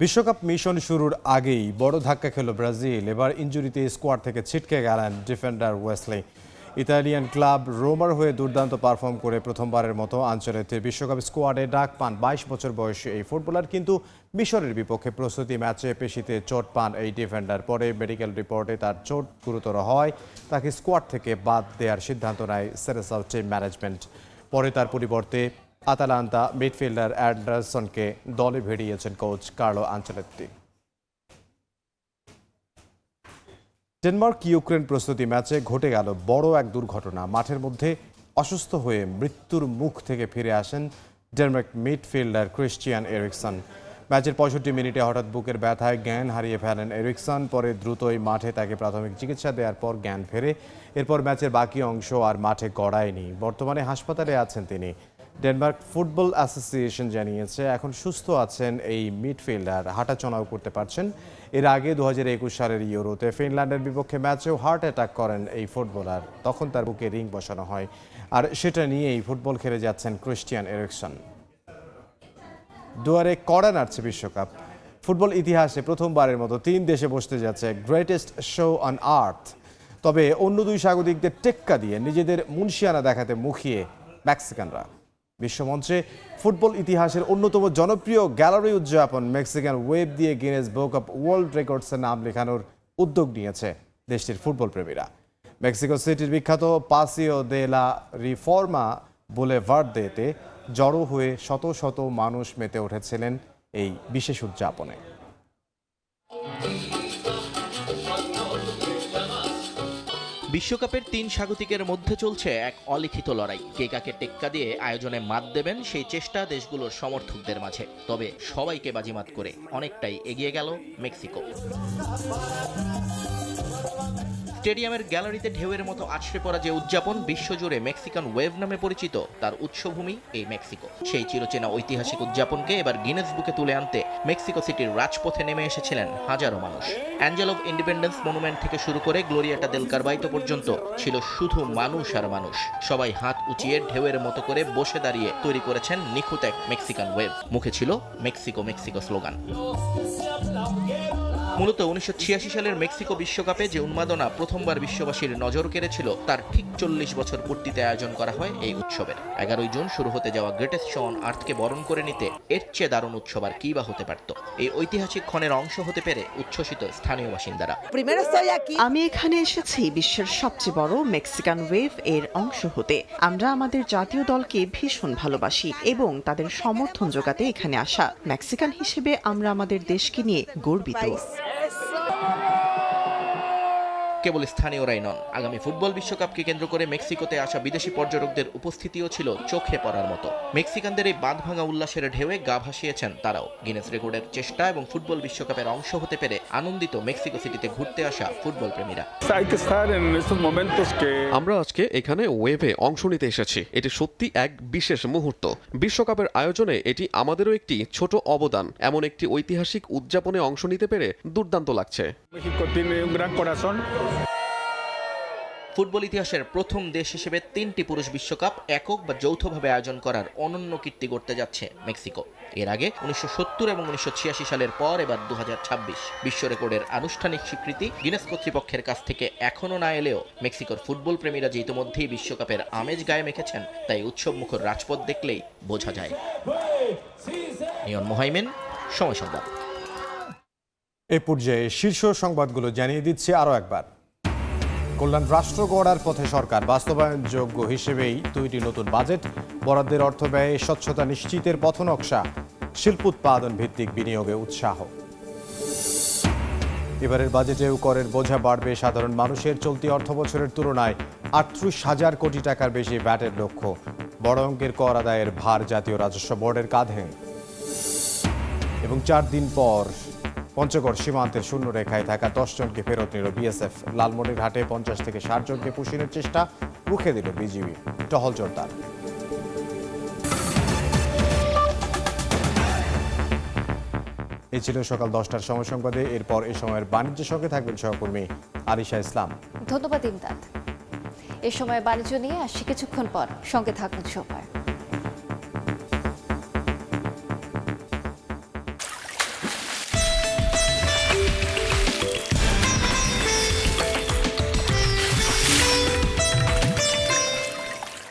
বিশ্বকাপ মিশন শুরুর আগেই বড় ধাক্কা খেল ব্রাজিল। এবার ইনজুরিতে স্কোয়াড থেকে ছিটকে গেলেন ডিফেন্ডার ওয়েসলি। ইতালিয়ান ক্লাব রোমার হয়ে দুর্দান্ত পারফর্ম করে প্রথমবারের মতো আন্তর্জাতিক বিশ্বকাপ স্কোয়াডে ডাক পান 22 বছর বয়সী এই ফুটবলার। কিন্তু মিশরের বিপক্ষে প্রস্তুতি ম্যাচে পেশিতে চোট পান এই ডিফেন্ডার। পরে মেডিকেল রিপোর্টে তার চোট গুরুতর হয়, তাকে স্কোয়াড থেকে বাদ দেওয়ার সিদ্ধান্ত নেয় সেরেসাও টিম ম্যানেজমেন্ট। পরে তার পরিবর্তে আতালান্তা মিডফিল্ডার অ্যান্ডারসনকে দলে ভিড়িয়েছেন coach Carlo Ancelotti. Denmark Ukraine প্রস্তুতি ম্যাচে ঘটে গেল বড় এক দুর্ঘটনা। মাঠের মধ্যে অসুস্থ হয়ে মৃত্যুর মুখ থেকে ফিরে আসেন ডেনমার্ক মিডফিল্ডার ক্রিশ্চিয়ান এরিকসন। ম্যাচের 65 মিনিটে হঠাৎ বুকের ব্যথায় জ্ঞান হারিয়ে ফেলেন এরিকসন। পরে দ্রুতই মাঠে তাকে প্রাথমিক চিকিৎসা দেওয়ার পর জ্ঞান ফেরে। এরপর ম্যাচের বাকি অংশ আর মাঠে গড়ায়নি। বর্তমানে হাসপাতালে আছেন তিনি। ডেনমার্ক ফুটবল অ্যাসোসিয়েশন জানিয়েছে, এখন সুস্থ আছেন এই মিডফিল্ডার, হাঁটাচলাও করতে পারছেন। এর আগে 2021 সালের ইউরোতে ফিনল্যান্ডের বিপক্ষে ম্যাচেও হার্ট অ্যাটাক করেন এই ফুটবলার। তখন তার বুকে রিং বসানো হয়, আর সেটা নিয়েই ফুটবল খেলে যাচ্ছেন ক্রিশ্চিয়ান এরিকসন। দুয়ারে কড়া নাড়ছে বিশ্বকাপ। ফুটবল ইতিহাসে প্রথমবারের মতো 3 দেশে বসতে যাচ্ছে গ্রেটেস্ট শো অন আর্থ। তবে অন্য 2 স্বাগতিকদের টেক্কা দিয়ে নিজেদের মুনশিয়ানা দেখাতে মুখিয়ে মেক্সিকানরা। বিশ্বমঞ্চে ফুটবল ইতিহাসের অন্যতম জনপ্রিয় গ্যালারি উদযাপন মেক্সিকান ওয়েব দিয়ে গিনেস বুক অব ওয়ার্ল্ড রেকর্ডসের নাম লেখানোর উদ্যোগ নিয়েছে দেশটির ফুটবল প্রেমীরা। মেক্সিকো সিটির বিখ্যাত পাসিও দে লা রিফর্মা বুলেভার্দেতে জড়ো হয়ে শত শত মানুষ মেতে উঠেছিলেন এই বিশেষ উদযাপনে। বিশ্বকাপের 3 স্বাগতিকের মধ্যে চলছে এক অলিখিত লড়াই। কে কাকে টেক্কা দিয়ে আয়োজনে মাত দেবেন সেই চেষ্টা দেশগুলোর সমর্থকদের মাঝে। তবে সবাইকে বাজিমাত করে অনেকটাই এগিয়ে গেল মেক্সিকো। স্টেডিয়ামের গ্যালারিতে ঢেউয়ের মতো আছড়ে পড়া যে উদযাপন বিশ্বজুড়ে মেক্সিকান ওয়েভ নামে পরিচিত, তার উৎসভূমি এই মেক্সিকো। সেই চিরচেনা ঐতিহাসিক উদযাপনকে এবার গিনেস বুকে তুলে আনতে মেক্সিকো সিটির রাজপথে নেমে এসেছিলেন হাজারো মানুষ। অ্যাঞ্জেল অফ ইন্ডিপেন্ডেন্স মনুমেন্ট থেকে শুরু করে গ্লোরিয়াটা দেল কারবাইতো পর্যন্ত ছিল শুধু মানুষ আর মানুষ। সবাই হাত উঁচিয়ে ঢেউয়ের মতো করে বসে দাঁড়িয়ে তৈরি করেছেন নিখুঁত এক মেক্সিকান ওয়েভ। মুখে ছিল মেক্সিকো মেক্সিকো স্লোগান। মূলত 1986 সালের মেক্সিকো বিশ্বকাপে যে উন্মাদনা প্রথমবার বিশ্ববাসীর নজর কেড়েছিল, তার ঠিক 40 বছর পূর্তিতে আয়োজন করা হয় এই উৎসবের। 11 জুন শুরু হতে যাওয়া গ্রেটেস্ট শো অন আর্থকে বরণ করে নিতে এর চেয়ে দারুণ উৎসব আর কী বা হতে পারত। এই ঐতিহাসিক ক্ষণের অংশ হতে পেরে উচ্ছ্বসিত স্থানীয় বাসিন্দারা। আমি এখানে এসেছি বিশ্বের সবচেয়ে বড় মেক্সিকান ওয়েভ এর অংশ হতে। আমরা আমাদের জাতীয় দলকে ভীষণ ভালোবাসি এবং তাদের সমর্থন জোগাতে এখানে আসা। মেক্সিকান হিসেবে আমরা আমাদের দেশকে নিয়ে গর্বিত। কেবল স্থানীয়রাই নন, আগামী ফুটবল বিশ্বকাপকে কেন্দ্র করে মেক্সিকোতে আসা বিদেশি পর্যটকদের উপস্থিতিও ছিল চোখে পড়ার মতো। মেক্সিকানদের এই বাঁধভাঙা উল্লাসের ঢেউয়ে গা ভাসিয়েছেন তারাও। গিনেস রেকর্ডের চেষ্টা এবং ফুটবল বিশ্বকাপের অংশ হতে পেরে আনন্দিত মেক্সিকো সিটিতে ঘুরতে আসা ফুটবল প্রেমীরা। আমরা আজকে এখানে ওয়েভে অংশ নিতে এসেছি। এটি সত্যি এক বিশেষ মুহূর্ত। বিশ্বকাপের আয়োজনে এটি আমাদেরও একটি ছোট অবদান। এমন একটি ঐতিহাসিক উদযাপনে অংশ নিতে পেরে দুর্দান্ত লাগছে। ফুটবল ইতিহাসের প্রথম দেশ হিসেবে 3টি পুরুষ বিশ্বকাপ একক বা যৌথভাবে আয়োজন করার অনন্য কীর্তি গড়তে যাচ্ছে মেক্সিকো। এর আগে 1970 এবং 1986 সালের পর এবার 2026 বিশ্ব রেকর্ডের আনুষ্ঠানিক স্বীকৃতি গিনেস কর্তৃপক্ষের কাছ থেকে এখনো না এলেও মেক্সিকোর ফুটবল প্রেমীরা যে ইতিমধ্যেই বিশ্বকাপের আমেজ গায়ে মেখেছেন, তাই উৎসবমুখর রাজপথ দেখলেই বোঝা যায়। নিয়ন মোহাইমেন, সময় সংবাদ। এই পর্যায়ে শীর্ষ সংবাদগুলো জানিয়ে দিচ্ছে আরও একবার। কল্যাণ রাষ্ট্র গড়ার পথে সরকার, বাস্তবায়নযোগ্য হিসেবেই তৈরি নতুন বাজেট, বরাদ্দের অর্থ ব্যয়ে স্বচ্ছতা নিশ্চিতের পথনকশা, শিল্প উৎপাদন ভিত্তিক বিনিয়োগে উৎসাহ। এবারের বাজেটেও করের বোঝা বাড়বে সাধারণ মানুষের। চলতি অর্থবছরের তুলনায় 38,000 কোটি টাকার বেশি ভ্যাটের লক্ষ্য। বড় অঙ্কের কর আদায়ের ভার জাতীয় রাজস্ব বোর্ডের কাঁধে। এবং 4 দিন পর পঞ্চগড় সীমান্তের শূন্য রেখায় থাকা 10 জনকে ফেরত নিল বিএসএফ। লালমনিরহাটে 50 থেকে 60 জনকে পুষিনের চেষ্টা রুখে দিল বিজিবি। টহল জোরদার। এই ছিল সকাল 10টার সময় সংবাদে। এরপর এই সময়ের বাণিজ্য সঙ্গে থাকবেন সহকর্মী আরিশা ইসলাম। ধন্যবাদ ইমদাদ। এ সময় বাণিজ্য নিয়ে আসছি কিছুক্ষণ পর, সঙ্গে থাকুন সবাই।